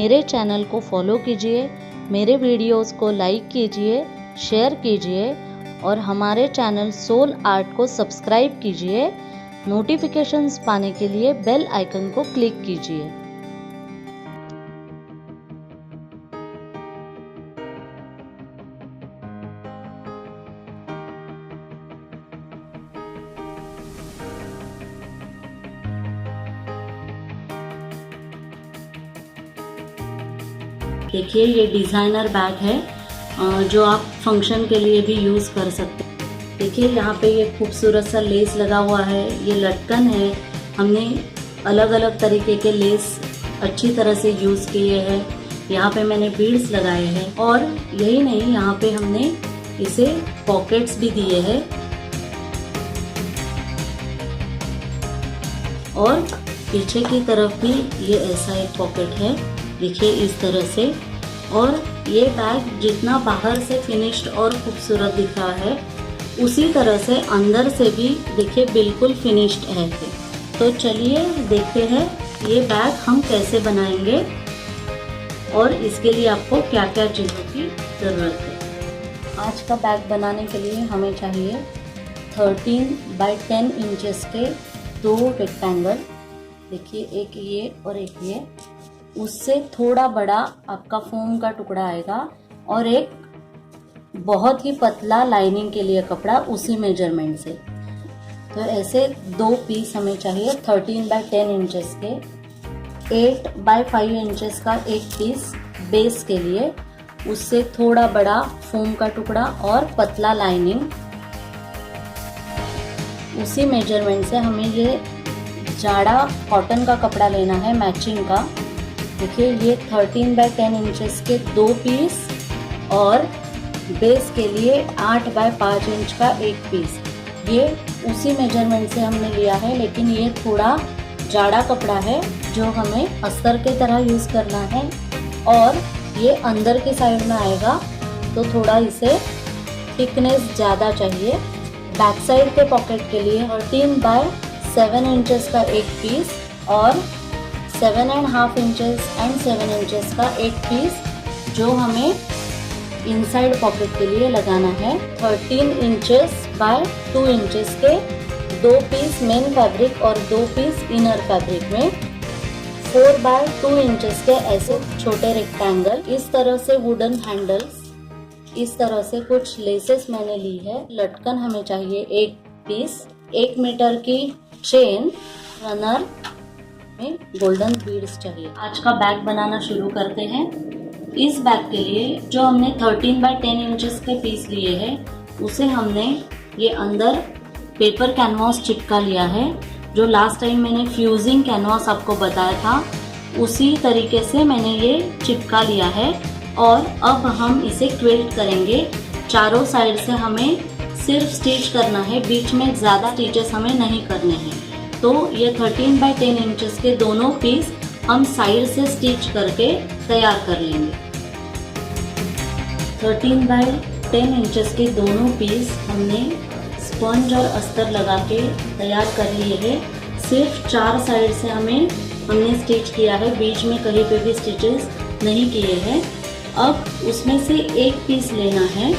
मेरे चैनल को फॉलो कीजिए, मेरे वीडियोस को लाइक कीजिए, शेयर कीजिए और हमारे चैनल सोल आर्ट को सब्सक्राइब कीजिए। नोटिफिकेशंस पाने के लिए बेल आइकन को क्लिक कीजिए। देखिए ये डिज़ाइनर बैग है जो आप फंक्शन के लिए भी यूज़ कर सकते हैं। देखिए यहाँ पे ये खूबसूरत सा लेस लगा हुआ है, ये लटकन है। हमने अलग अलग तरीके के लेस अच्छी तरह से यूज़ किए हैं। यहाँ पे मैंने बीड्स लगाए हैं और यही नहीं, यहाँ पे हमने इसे पॉकेट्स भी दिए हैं और पीछे की तरफ भी ये ऐसा एक पॉकेट है, देखिए इस तरह से। और ये बैग जितना बाहर से फिनिश्ड और खूबसूरत दिख रहा है, उसी तरह से अंदर से भी देखिए बिल्कुल फिनिश्ड है। तो चलिए देखते हैं ये बैग हम कैसे बनाएंगे और इसके लिए आपको क्या क्या चीज़ों की ज़रूरत है। आज का बैग बनाने के लिए हमें चाहिए 13 बाय 10 इंचेस के 2 रेक्टेंगल। देखिए एक ये और एक ये, उससे थोड़ा बड़ा आपका फोम का टुकड़ा आएगा और एक बहुत ही पतला लाइनिंग के लिए कपड़ा उसी मेजरमेंट से। तो ऐसे 2 पीस हमें चाहिए 13 बाय 10 इंचेस के। 8 बाय 5 इंचेस का एक पीस बेस के लिए, उससे थोड़ा बड़ा फोम का टुकड़ा और पतला लाइनिंग। उसी मेजरमेंट से हमें ये जाड़ा कॉटन का कपड़ा लेना है मैचिंग का। देखिए ये 13 बाय 10 इंचेस के 2 पीस और बेस के लिए 8 बाय 5 इंच का एक पीस। ये उसी मेजरमेंट से हमने लिया है, लेकिन ये थोड़ा जाड़ा कपड़ा है जो हमें अस्तर के तरह यूज़ करना है और ये अंदर के साइड में आएगा, तो थोड़ा इसे थिकनेस ज़्यादा चाहिए। बैक साइड के पॉकेट के लिए 13 बाय 7 इंचेस का एक पीस और 7.5 इंचेस एंड 7 इंचेस का एक पीस जो हमें इनसाइड पॉकेट के लिए लगाना है। 13 इंचेस बाय 2 इंचेस के 2 पीस मेन फैब्रिक और 2 पीस इनर फैब्रिक में। 4 बाय 2 इंचेस के ऐसे छोटे रेक्टेंगल। इस तरह से वुडन हैंडल्स, इस तरह से कुछ लेसेस मैंने ली है। लटकन हमें चाहिए एक पीस। 1 मीटर की चेन, रनर में गोल्डन बीड्स चाहिए। आज का बैग बनाना शुरू करते हैं। इस बैग के लिए जो हमने 13 बाय 10 इंचेस के पीस लिए हैं, उसे हमने ये अंदर पेपर कैनवास चिपका लिया है। जो लास्ट टाइम मैंने फ्यूजिंग कैनवास आपको बताया था, उसी तरीके से मैंने ये चिपका लिया है। और अब हम इसे क्विल्ट करेंगे। चारों साइड से हमें सिर्फ स्टिच करना है, बीच में ज़्यादा स्टिचेस हमें नहीं करने हैं। तो ये 13 बाय 10 इंचेस के दोनों पीस हम साइड से स्टिच करके तैयार कर लेंगे। 13 बाय 10 इंचेस के दोनों पीस हमने स्पंज और अस्तर लगा के तैयार कर लिए हैं। सिर्फ 4 साइड से हमने स्टिच किया है, बीच में कहीं पे भी स्टिचेस नहीं किए हैं। अब उसमें से एक पीस लेना है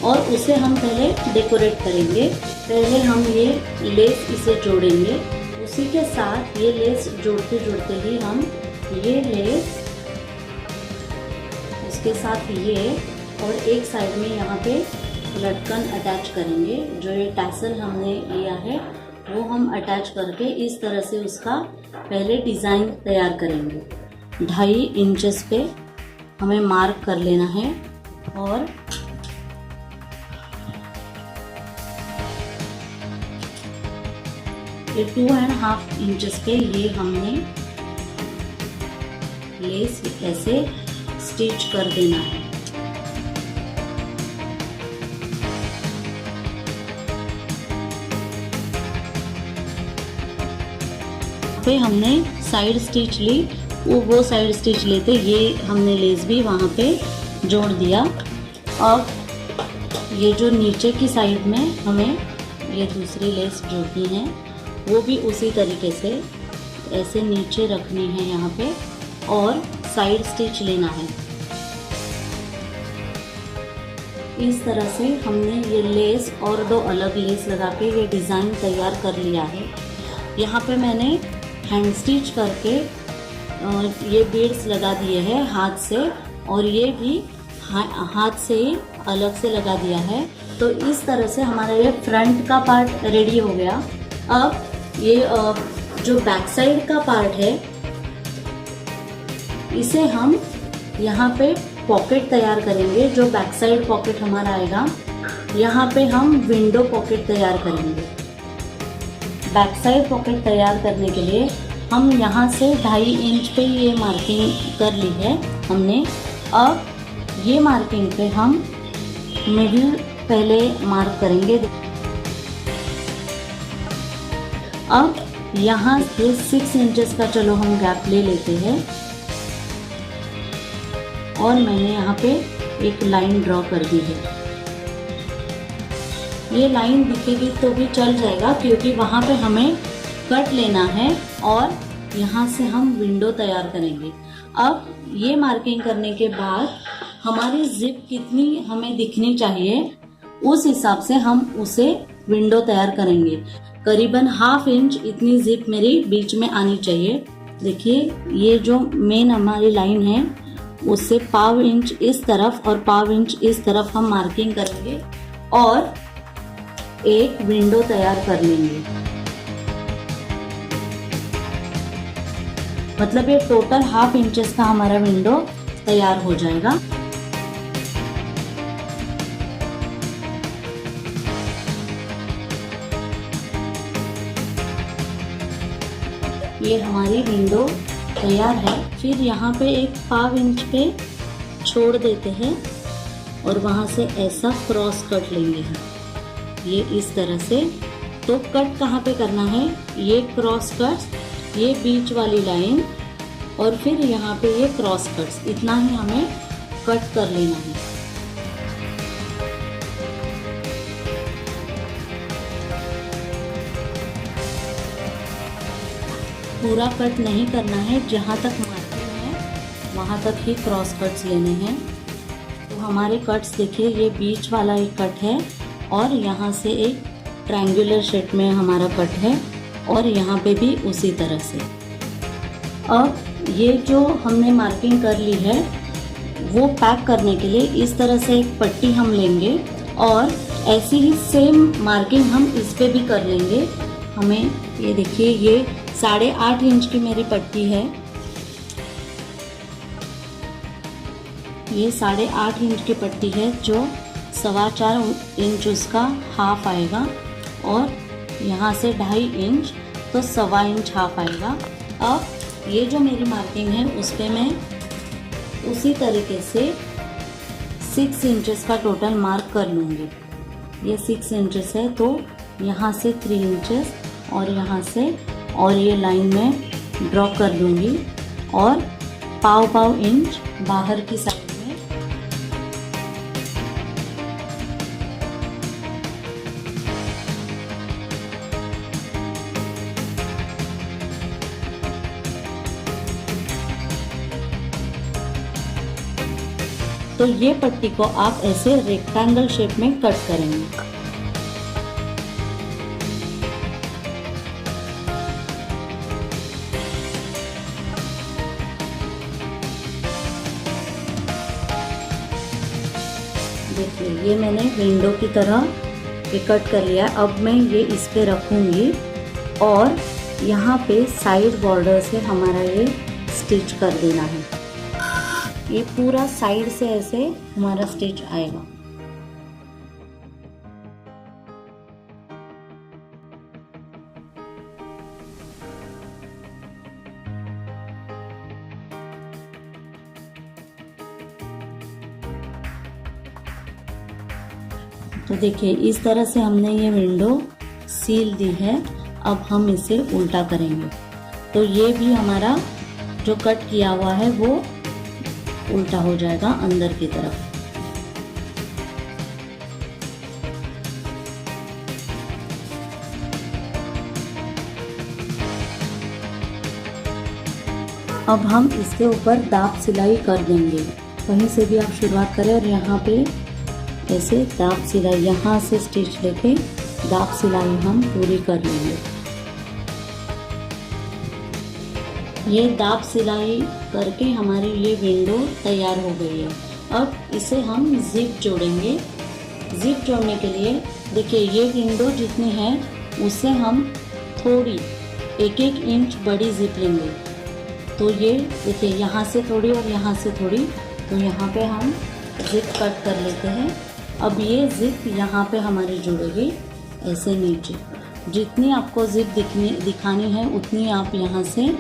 और उसे हम पहले डेकोरेट करेंगे। पहले हम ये लेस इसे जोड़ेंगे। उसी के साथ ये लेस जोड़ते जोड़ते ही हम ये लेस, उसके साथ ये और एक साइड में यहाँ पे लटकन अटैच करेंगे। जो ये टैसल हमने लिया है वो हम अटैच करके इस तरह से उसका पहले डिज़ाइन तैयार करेंगे। 2.5 इंचेस पे हमें मार्क कर लेना है और ये 2.5 इंचेस पे ये हमने लेस ऐसे स्टिच कर देना है। पे हमने साइड स्टिच ली, वो साइड स्टिच लेते ये हमने लेस भी वहाँ पे जोड़ दिया। अब ये जो नीचे की साइड में हमें ये दूसरी लेस जोड़नी है, वो भी उसी तरीके से ऐसे नीचे रखनी है यहाँ पे और साइड स्टिच लेना है। इस तरह से हमने ये लेस और 2 अलग लेस लगा के ये डिज़ाइन तैयार कर लिया है। यहाँ पे मैंने हैंड स्टिच करके ये बीड्स लगा दिए हैं हाथ से, और ये भी हाथ से ही अलग से लगा दिया है। तो इस तरह से हमारा ये फ्रंट का पार्ट रेडी हो गया। अब ये जो बैक साइड का पार्ट है, इसे हम यहाँ पे पॉकेट तैयार करेंगे। जो बैक साइड पॉकेट हमारा आएगा, यहाँ पे हम विंडो पॉकेट तैयार करेंगे। बैक साइड पॉकेट तैयार करने के लिए हम यहाँ से 2.5 इंच पे ये मार्किंग कर ली है हमने। अब ये मार्किंग पे हम मिडिल पहले मार्क करेंगे। अब यहाँ से 6 इंचेस का चलो हम गैप ले लेते हैं, और मैंने यहाँ पे एक लाइन ड्रॉ कर दी है। ये लाइन दिखेगी तो भी चल जाएगा, क्योंकि वहाँ पे हमें कट लेना है और यहाँ से हम विंडो तैयार करेंगे। अब ये मार्किंग करने के बाद हमारी जिप कितनी हमें दिखनी चाहिए, उस हिसाब से हम उसे विंडो तैयार करेंगे। करीबन 1/2 इंच इतनी जिप मेरी बीच में आनी चाहिए। देखिए, ये जो मेन हमारी लाइन है, उससे 1/2 इंच इस तरफ और 1/2 इंच इस तरफ हम मार्किंग करेंगे और एक विंडो तैयार कर लेंगे। मतलब ये टोटल 1/2 इंचेस का हमारा विंडो तैयार हो जाएगा। ये हमारी विंडो तैयार है। फिर यहाँ पे एक 1/2 इंच पे छोड़ देते हैं और वहाँ से ऐसा क्रॉस कट लेंगे हम, ये इस तरह से। तो कट कहाँ पे करना है, ये क्रॉस कट, ये बीच वाली लाइन, और फिर यहाँ पे ये क्रॉस कट्स, इतना ही हमें कट कर लेना है। पूरा कट नहीं करना है, जहाँ तक मार्किंग है वहाँ तक ही क्रॉस कट्स लेने हैं। तो हमारे कट्स देखिए, ये बीच वाला एक कट है और यहाँ से एक ट्रायंगुलर शेप में हमारा कट है, और यहाँ पे भी उसी तरह से। अब ये जो हमने मार्किंग कर ली है, वो पैक करने के लिए इस तरह से एक पट्टी हम लेंगे, और ऐसी ही सेम मार्किंग हम इस पे भी कर लेंगे। हमें ये देखिए, ये 8.5 इंच की मेरी पट्टी है। ये 8.5 इंच की पट्टी है, जो 4.25 इंच उसका हाफ आएगा, और यहाँ से 2.5 इंच, तो 1.25 इंच हाफ आएगा। अब ये जो मेरी मार्किंग है, उस पर मैं उसी तरीके से 6 इंचेस का टोटल मार्क कर लूँगी। ये 6 इंचेस है, तो यहाँ से 3 इंचेस और यहाँ से, और ये लाइन में ड्रॉ कर लूँगी, और 1.25 इंच बाहर की साइड में। तो ये पट्टी को आप ऐसे रेक्टेंगल शेप में कट करेंगे। देखिए, ये मैंने विंडो की तरह ये कट कर लिया। अब मैं ये इस पे रखूँगी, और यहाँ पे साइड बॉर्डर से हमारा ये स्टिच कर देना है। ये पूरा साइड से ऐसे हमारा स्टिच आएगा। तो देखिए, इस तरह से हमने ये विंडो सील दी है। अब हम इसे उल्टा करेंगे, तो ये भी हमारा जो कट किया हुआ है वो उल्टा हो जाएगा अंदर की तरफ। अब हम इसके ऊपर दाब सिलाई कर देंगे। कहीं से भी आप शुरुआत करें और यहाँ पे ऐसे दाब सिलाई, यहाँ से स्टिच लेके दाब सिलाई हम पूरी कर लेंगे। ये दाब सिलाई करके हमारी ये विंडो तैयार हो गई है। अब इसे हम जिप जोड़ेंगे। जिप जोड़ने के लिए देखिए ये विंडो जितनी है उससे हम थोड़ी 1-1 इंच बड़ी जिप लेंगे। तो ये देखिए यहाँ से थोड़ी और यहाँ से थोड़ी, तो यहाँ पे हम जिप कट कर लेते हैं। अब ये जिप यहाँ पे हमारी जुड़ेगी ऐसे नीचे। जितनी आपको जिप दिखानी है उतनी आप यहाँ से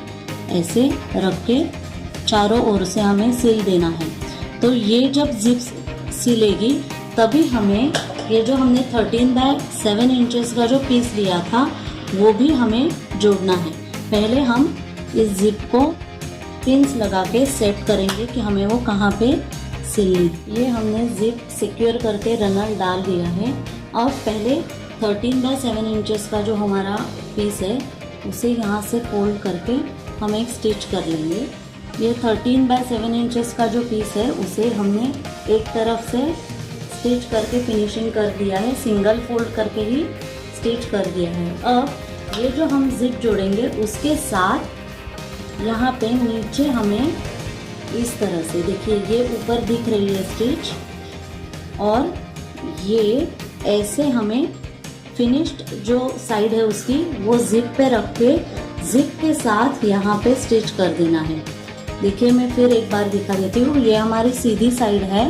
ऐसे रख के चारों ओर से हमें सिल देना है। तो ये जब जिप सिलेगी तभी हमें ये जो हमने 13/7 इंचेस का जो पीस लिया था वो भी हमें जोड़ना है। पहले हम इस जिप को पिंस लगा के सेट करेंगे कि हमें वो कहाँ पे सिलनी। ये हमने जिप सिक्योर करके रनर डाल दिया है। अब पहले 13/7 इंचेस का जो हमारा पीस है उसे यहाँ से फोल्ड करके हम एक स्टिच कर लेंगे। ये 13/7 इंचेस का जो पीस है उसे हमने एक तरफ से स्टिच करके फिनिशिंग कर दिया है, सिंगल फोल्ड करके ही स्टिच कर दिया है। अब ये जो हम जिप जोड़ेंगे उसके साथ यहाँ पे नीचे हमें इस तरह से देखिए ये ऊपर दिख रही है स्टिच, और ये ऐसे हमें फिनिश्ड जो साइड है उसकी वो जिप पे रख के जिप के साथ यहाँ पे स्टिच कर देना है। देखिए मैं फिर एक बार दिखा देती हूँ। ये हमारी सीधी साइड है।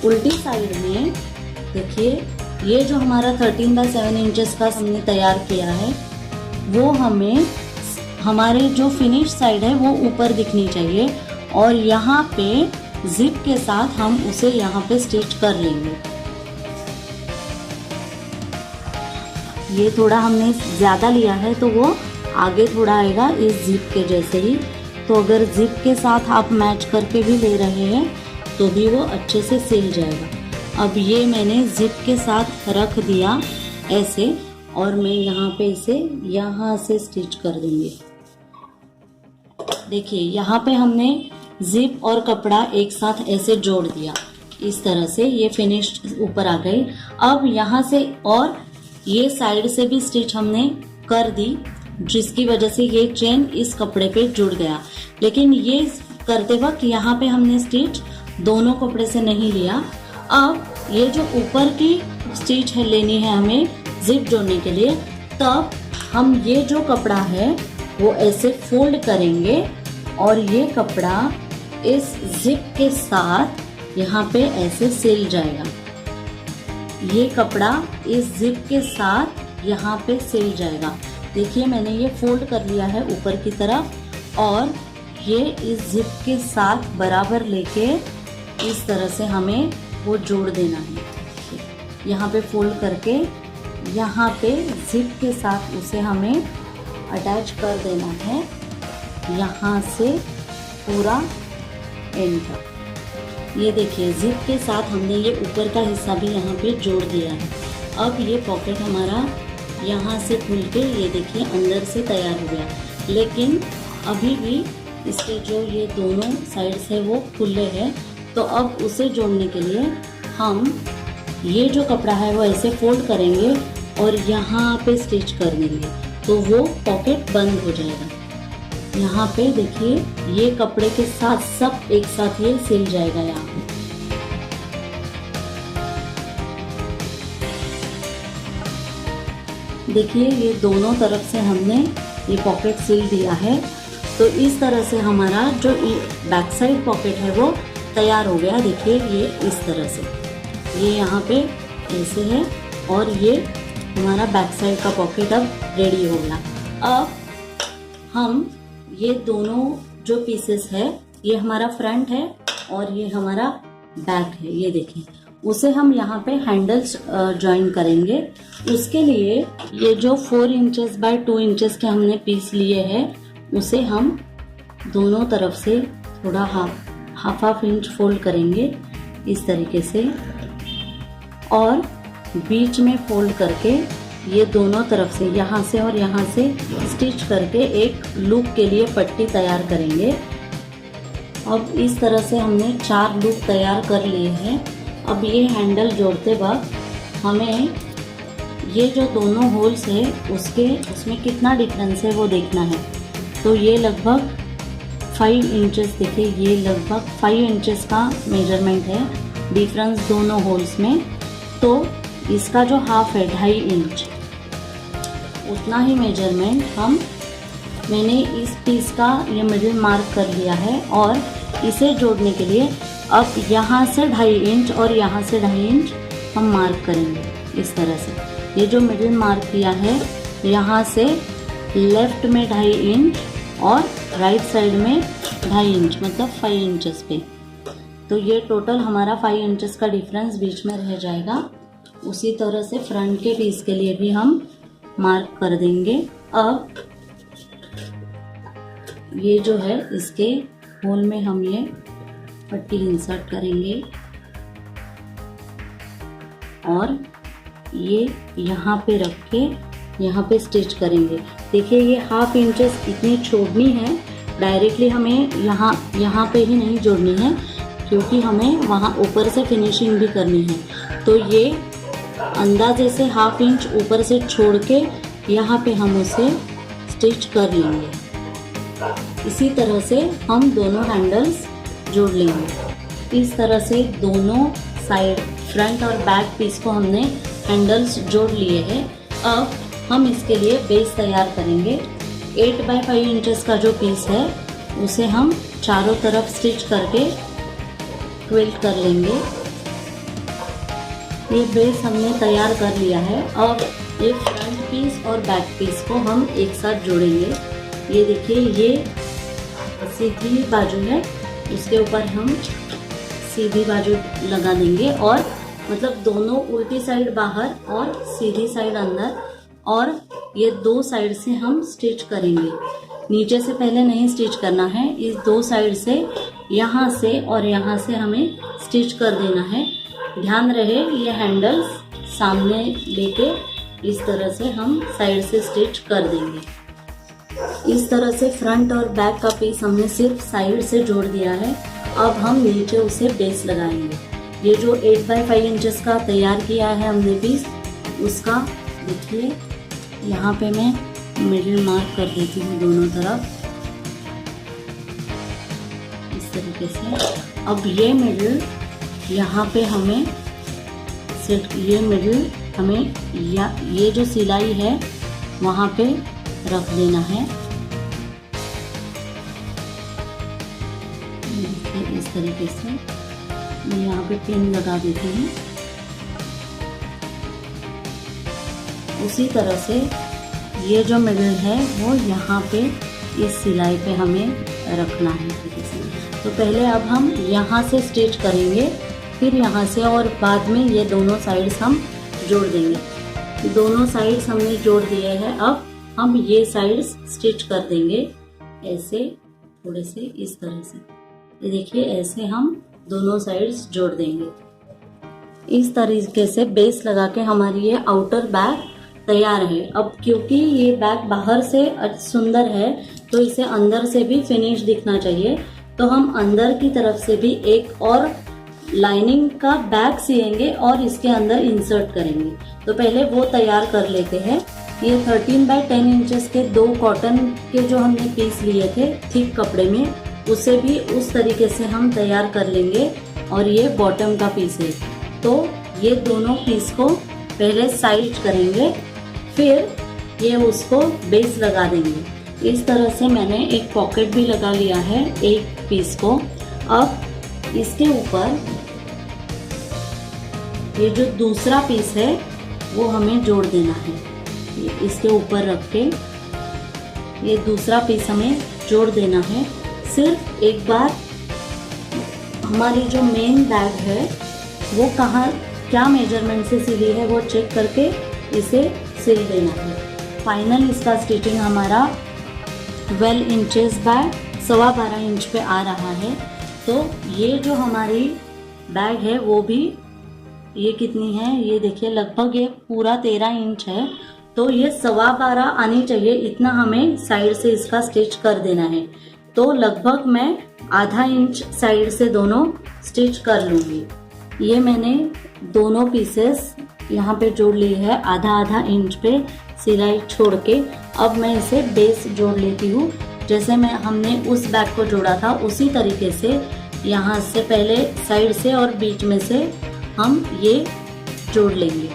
उल्टी साइड में देखिए ये जो हमारा 13/7 इंचेस का हमने तैयार किया है वो हमें हमारे जो फिनिश साइड है वो ऊपर दिखनी चाहिए, और यहाँ पे जिप के साथ हम उसे यहाँ पे स्टिच कर लेंगे। ये थोड़ा हमने ज़्यादा लिया है तो वो आगे थोड़ा आएगा इस जिप के जैसे ही। तो अगर जिप के साथ आप मैच करके भी ले रहे हैं तो भी वो अच्छे से सिल जाएगा। अब ये मैंने जिप के साथ रख दिया ऐसे, और मैं यहाँ पे इसे यहाँ से स्टिच कर दूंगी। देखिए यहाँ पे हमने जिप और कपड़ा एक साथ ऐसे जोड़ दिया इस तरह से, ये फिनिश्ड ऊपर आ गई। अब यहाँ से और ये साइड से भी स्टिच हमने कर दी, जिसकी वजह से ये चेन इस कपड़े पे जुड़ गया। लेकिन ये करते वक्त यहाँ पे हमने स्टिच दोनों कपड़े से नहीं लिया। अब ये जो ऊपर की स्टिच है लेनी है हमें जिप जोड़ने के लिए, तब हम ये जो कपड़ा है वो ऐसे फोल्ड करेंगे और ये कपड़ा इस जिप के साथ यहाँ पे ऐसे सिल जाएगा। ये कपड़ा इस जिप के साथ यहाँ पे सिल जाएगा। देखिए मैंने ये फोल्ड कर लिया है ऊपर की तरफ, और ये इस जिप के साथ बराबर लेके इस तरह से हमें वो जोड़ देना है। यहाँ पे फोल्ड करके यहाँ पे जिप के साथ उसे हमें अटैच कर देना है, यहाँ से पूरा एंड तक। ये देखिए जिप के साथ हमने ये ऊपर का हिस्सा भी यहाँ पे जोड़ दिया है। अब ये पॉकेट हमारा यहाँ से खुल के ये देखिए अंदर से तैयार हो गया, लेकिन अभी भी इसके जो ये दोनों साइड्स है वो खुले हैं। तो अब उसे जोड़ने के लिए हम ये जो कपड़ा है वो ऐसे फोल्ड करेंगे और यहाँ पे स्टिच कर देंगे, तो वो पॉकेट बंद हो जाएगा। यहाँ पे देखिए ये कपड़े के साथ सब एक साथ ये सिल जाएगा। यहाँ पे देखिए ये दोनों तरफ से हमने ये पॉकेट सिल दिया है। तो इस तरह से हमारा जो बैक साइड पॉकेट है वो तैयार हो गया। देखिए ये इस तरह से ये यहाँ पे ऐसे है, और ये हमारा बैक साइड का पॉकेट अब रेडी हो गया। अब हम ये दोनों जो पीसेस है, ये हमारा फ्रंट है और ये हमारा बैक है, ये देखिए उसे हम यहाँ पे हैंडल्स ज्वाइन करेंगे। उसके लिए ये जो 4 इंचेस बाय 2 इंचेस के हमने पीस लिए हैं उसे हम दोनों तरफ से थोड़ा हाफ इंच फोल्ड करेंगे इस तरीके से, और बीच में फोल्ड करके ये दोनों तरफ से यहाँ से और यहाँ से स्टिच करके एक लूप के लिए पट्टी तैयार करेंगे। अब इस तरह से हमने 4 लूप तैयार कर लिए हैं। अब ये हैंडल जोड़ते वक्त हमें ये जो दोनों होल्स है उसमें कितना डिफरेंस है वो देखना है। तो ये लगभग 5 इंचेस, देखिए ये लगभग 5 इंचेस का मेजरमेंट है डिफरेंस दोनों होल्स में। तो इसका जो हाफ है 2.5 इंच, उतना ही मेजरमेंट मैंने इस पीस का ये मिडिल मार्क कर लिया है। और इसे जोड़ने के लिए अब यहाँ से 2.5 इंच और यहाँ से 2.5 इंच हम मार्क करेंगे इस तरह से। ये जो मिडिल मार्क किया है यहाँ से लेफ्ट में 2.5 इंच और राइट साइड में 2.5 इंच, मतलब 5 इंचेस पे। तो ये टोटल हमारा 5 इंचेस का डिफरेंस बीच में रह जाएगा। उसी तरह से फ्रंट के पीस के लिए भी हम मार्क कर देंगे। अब ये जो है इसके होल में हम ये पट्टी इंसर्ट करेंगे और ये यहाँ पे रख के यहाँ पे स्टिच करेंगे। देखिए ये 1/2 इंचेस इतनी छोड़नी है, डायरेक्टली हमें यहाँ पे ही नहीं जोड़नी है, क्योंकि हमें वहाँ ऊपर से फिनिशिंग भी करनी है। तो ये अंदाजे से 1/2 इंच ऊपर से छोड़ के यहाँ पे हम उसे स्टिच कर लेंगे। इसी तरह से हम दोनों हैंडल्स जोड़ लेंगे। इस तरह से दोनों साइड फ्रंट और बैक पीस को हमने हैंडल्स जोड़ लिए हैं। अब हम इसके लिए बेस तैयार करेंगे। 8 बाय 5 इंचेस का जो पीस है उसे हम चारों तरफ स्टिच करके क्विल्ट कर लेंगे। ये बेस हमने तैयार कर लिया है। अब ये फ्रंट पीस और बैक पीस को हम एक साथ जोड़ेंगे। ये देखिए ये सीधी बाजू है, इसके ऊपर हम सीधी बाजू लगा देंगे और मतलब दोनों उल्टी साइड बाहर और सीधी साइड अंदर, और ये 2 साइड से हम स्टिच करेंगे। नीचे से पहले नहीं स्टिच करना है, इस 2 साइड से यहाँ से और यहाँ से हमें स्टिच कर देना है। ध्यान रहे ये हैंडल्स सामने लेके इस तरह से हम साइड से स्टिच कर देंगे। इस तरह से फ्रंट और बैक का पीस हमने सिर्फ साइड से जोड़ दिया है। अब हम नीचे उसे बेस लगाएंगे। ये जो 8 बाय 5 इंचेस का तैयार किया है हमने पीस, उसका देखिए यहाँ पे मैं मिडिल मार्क कर देती हूँ दोनों तरफ इस तरीके से। अब ये मिडिल यहाँ पे हमें ये मिडिल हमें ये जो सिलाई है वहाँ पे रख देना है। इस तरीके से मैं यहाँ पे पिन लगा देती हूँ। उसी तरह से ये जो मिडिल है वो यहाँ पे इस सिलाई पे हमें रखना है तरीके से। तो पहले अब हम यहाँ से स्टिच करेंगे, फिर यहाँ से, और बाद में ये दोनों साइड्स हम जोड़ देंगे। दोनों साइड्स हमने जोड़ दिए हैं। अब हम ये साइड्स स्टिच कर देंगे ऐसे, थोड़े से इस तरह से। ये देखिए ऐसे हम दोनों साइड्स जोड़ देंगे। इस तरीके से बेस लगा के हमारी ये आउटर बैग तैयार है। अब क्योंकि ये बैग बाहर से सुंदर है तो इसे अंदर से भी फिनिश दिखना चाहिए, तो हम अंदर की तरफ से भी एक और लाइनिंग का बैग सिएंगे और इसके अंदर इंसर्ट करेंगे। तो पहले वो तैयार कर लेते हैं। ये 13 बाय 10 इंचेस के 2 कॉटन के जो हमने पीस लिए थे थिक कपड़े में, उसे भी उस तरीके से हम तैयार कर लेंगे। और ये बॉटम का पीस है, तो ये दोनों पीस को पहले साइड करेंगे, फिर ये उसको बेस लगा देंगे। इस तरह से मैंने एक पॉकेट भी लगा लिया है एक पीस को। अब इसके ऊपर ये जो दूसरा पीस है वो हमें जोड़ देना है। इसके ऊपर रख के ये दूसरा पीस हमें जोड़ देना है। सिर्फ एक बार हमारी जो मेन बैग है वो क्या मेजरमेंट से सिली है वो चेक करके इसे सिल देना है। फाइनल इसका स्टिचिंग हमारा 12 इंचेस बाय 12.25 इंच पे आ रहा है। तो ये जो हमारी बैग है वो भी, ये कितनी है ये देखिए, लगभग ये पूरा 13 इंच है। तो ये 12.25 आनी चाहिए, इतना हमें साइड से इसका स्टिच कर देना है। तो लगभग मैं आधा इंच साइड से दोनों स्टिच कर लूँगी। ये मैंने दोनों पीसेस यहाँ पे जोड़ ली है आधा आधा इंच पे सिलाई छोड़ के। अब मैं इसे बेस जोड़ लेती हूँ। जैसे हमने उस बैक को जोड़ा था उसी तरीके से यहाँ से पहले साइड से और बीच में से हम ये जोड़ लेंगे।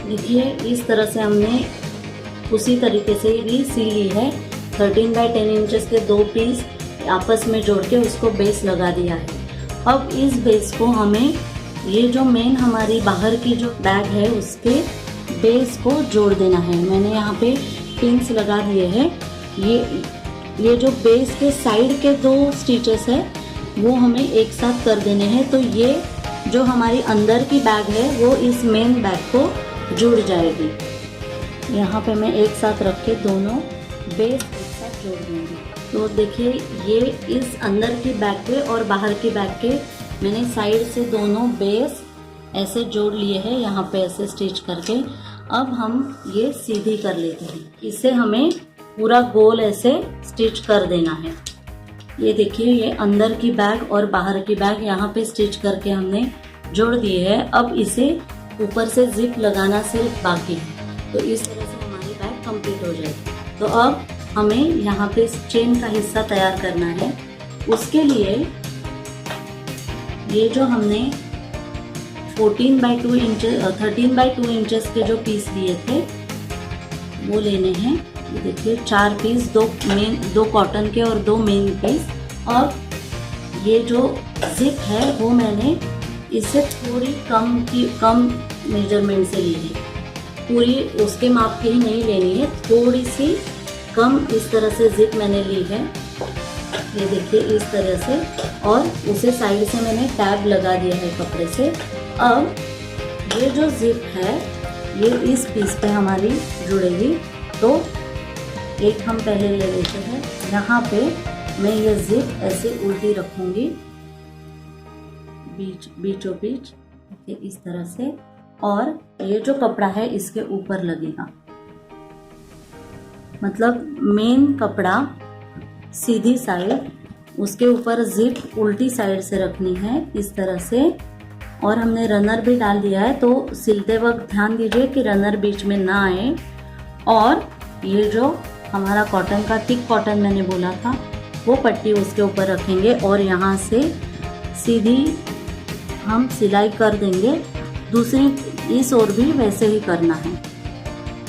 देखिए इस तरह से हमने उसी तरीके से भी सी ली है। 13 बाय 10 इंचेस के दो पीस आपस में जोड़ के उसको बेस लगा दिया है। अब इस बेस को हमें ये जो मेन हमारी बाहर की जो बैग है उसके बेस को जोड़ देना है। मैंने यहाँ पे पिंस लगा दिए हैं। ये जो बेस के साइड के दो स्टिचेस है वो हमें एक साथ कर देने हैं। तो ये जो हमारी अंदर की बैग है वो इस मेन बैग को जुड़ जाएगी। यहाँ पे मैं एक साथ रख के दोनों बेस एक साथ जोड़ दूँगी। तो देखिए ये इस अंदर की बैग के और बाहर की बैग के मैंने साइड से दोनों बेस ऐसे जोड़ लिए हैं यहाँ पे ऐसे स्टिच करके। अब हम ये सीधी कर लेते हैं। इसे हमें पूरा गोल ऐसे स्टिच कर देना है। ये देखिए ये अंदर की बैग और बाहर की बैग यहाँ पे स्टिच करके हमने जोड़ दिए है। अब इसे ऊपर से जिप लगाना सिर्फ बाकी है। तो इस तरह से हमारी बैग कंप्लीट हो जाएगी। तो अब हमें यहाँ पे चेन का हिस्सा तैयार करना है। उसके लिए ये जो हमने 13 बाय 2 इंचेस के जो पीस लिए थे वो लेने हैं। ये देखिए 4 पीस, दो कॉटन के और 2 मेन पीस। और ये जो जिप है वो मैंने इससे थोड़ी कम मेजरमेंट से ली है। पूरी उसके माप की ही नहीं लेनी है, थोड़ी सी कम इस तरह से जिप मैंने ली है। ये देखिए इस तरह से, और उसे साइड से मैंने टैब लगा दिया है कपड़े से। अब ये जो जिप है ये इस पीस पे हमारी जुड़ेगी। तो एक हम पहले ले लेते हैं। यहाँ पे मैं ये जिप ऐसे उल्टी रखूँगी बीचों बीच इस तरह से, और ये जो कपड़ा है इसके ऊपर लगेगा। मतलब मेन कपड़ा सीधी साइड, उसके ऊपर जिप उल्टी साइड से रखनी है इस तरह से। और हमने रनर भी डाल दिया है, तो सिलते वक्त ध्यान दीजिए कि रनर बीच में ना आए। और ये जो हमारा कॉटन का थिक कॉटन मैंने बोला था वो पट्टी उसके ऊपर रखेंगे और यहाँ से सीधी हम सिलाई कर देंगे। दूसरी इस ओर भी वैसे ही करना है।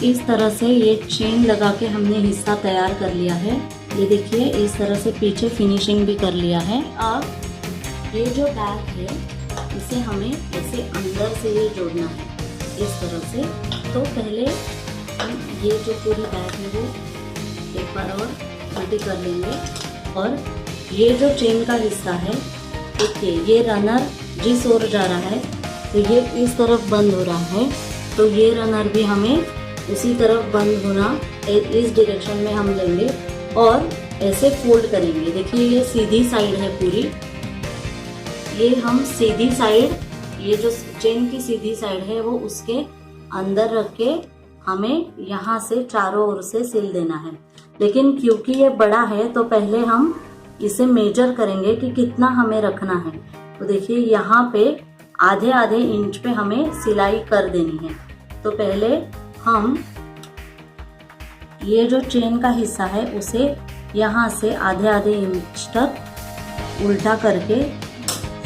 इस तरह से ये चेन लगा के हमने हिस्सा तैयार कर लिया है। ये देखिए इस तरह से पीछे फिनिशिंग भी कर लिया है। अब ये जो बैग है इसे हमें ऐसे अंदर से ये जोड़ना है इस तरह से। तो पहले हम ये जो पूरी बैग है वो एक बार और उल्टी कर लेंगे। और ये जो चेन का हिस्सा है देखिए ये रनर जिस ओर जा रहा है तो ये इस तरफ बंद हो रहा है, तो ये रनर भी हमें उसी तरफ बंद होना इस डायरेक्शन में हम लेंगे और ऐसे फोल्ड करेंगे। देखिए ये सीधी साइड है पूरी, ये हम सीधी साइड, ये जो चेन की सीधी साइड है वो उसके अंदर रख के हमें यहाँ से चारों ओर से सिल देना है। लेकिन क्योंकि ये बड़ा है तो पहले हम इसे मेजर करेंगे कि कितना हमें रखना है। तो देखिए यहाँ पे आधे आधे इंच पे हमें सिलाई कर देनी है। तो पहले हम ये जो चेन का हिस्सा है उसे यहाँ से आधे आधे इंच तक उल्टा करके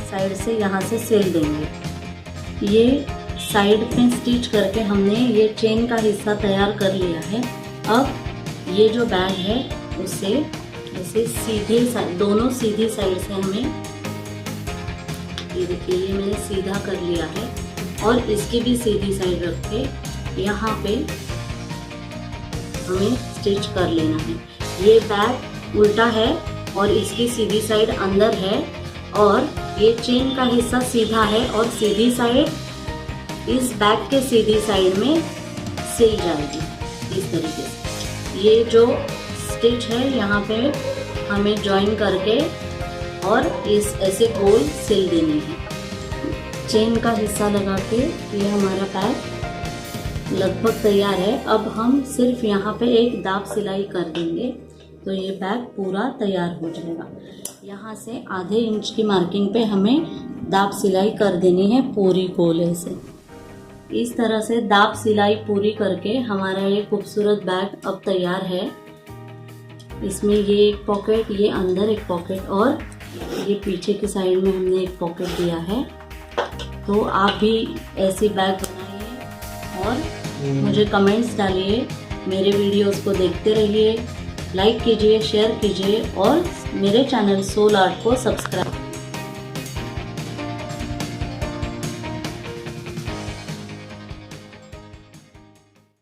साइड से यहाँ से सिल देंगे। ये साइड पे स्टिच करके हमने ये चेन का हिस्सा तैयार कर लिया है। अब ये जो बैग है उसे ऐसे सीधे साइड, दोनों सीधी साइड से हमें, ये देखिए ये मैंने सीधा कर लिया है और इसकी भी सीधी साइड रख के यहाँ पे हमें स्टिच कर लेना है। ये बैग उल्टा है और इसकी सीधी साइड अंदर है और ये चेन का हिस्सा सीधा है और सीधी साइड इस बैग के सीधी साइड में सिल जाएगी इस तरीके से। ये जो स्टिच है यहाँ पे हमें जॉइन करके और इस ऐसे गोल सिल देनी है। चेन का हिस्सा लगा के ये हमारा बैग लगभग तैयार है। अब हम सिर्फ यहाँ पे एक दाब सिलाई कर देंगे। तो ये बैग पूरा तैयार हो जाएगा। यहाँ से आधे इंच की मार्किंग पे हमें दाब सिलाई कर देनी है पूरी गोले से। इस तरह से दाब सिलाई पूरी करके हमारा ये खूबसूरत बैग अब तैयार है। इसमें ये एक पॉकेट, ये अंदर एक पॉकेट और ये पीछे की साइड में हमने एक पॉकेट दिया है। तो आप भी ऐसी बैग बनाइए और मुझे कमेंट्स डालिए, मेरे वीडियोस को देखते रहिए, लाइक कीजिए, शेयर कीजिए और मेरे चैनल सोल आर्ट को सब्सक्राइब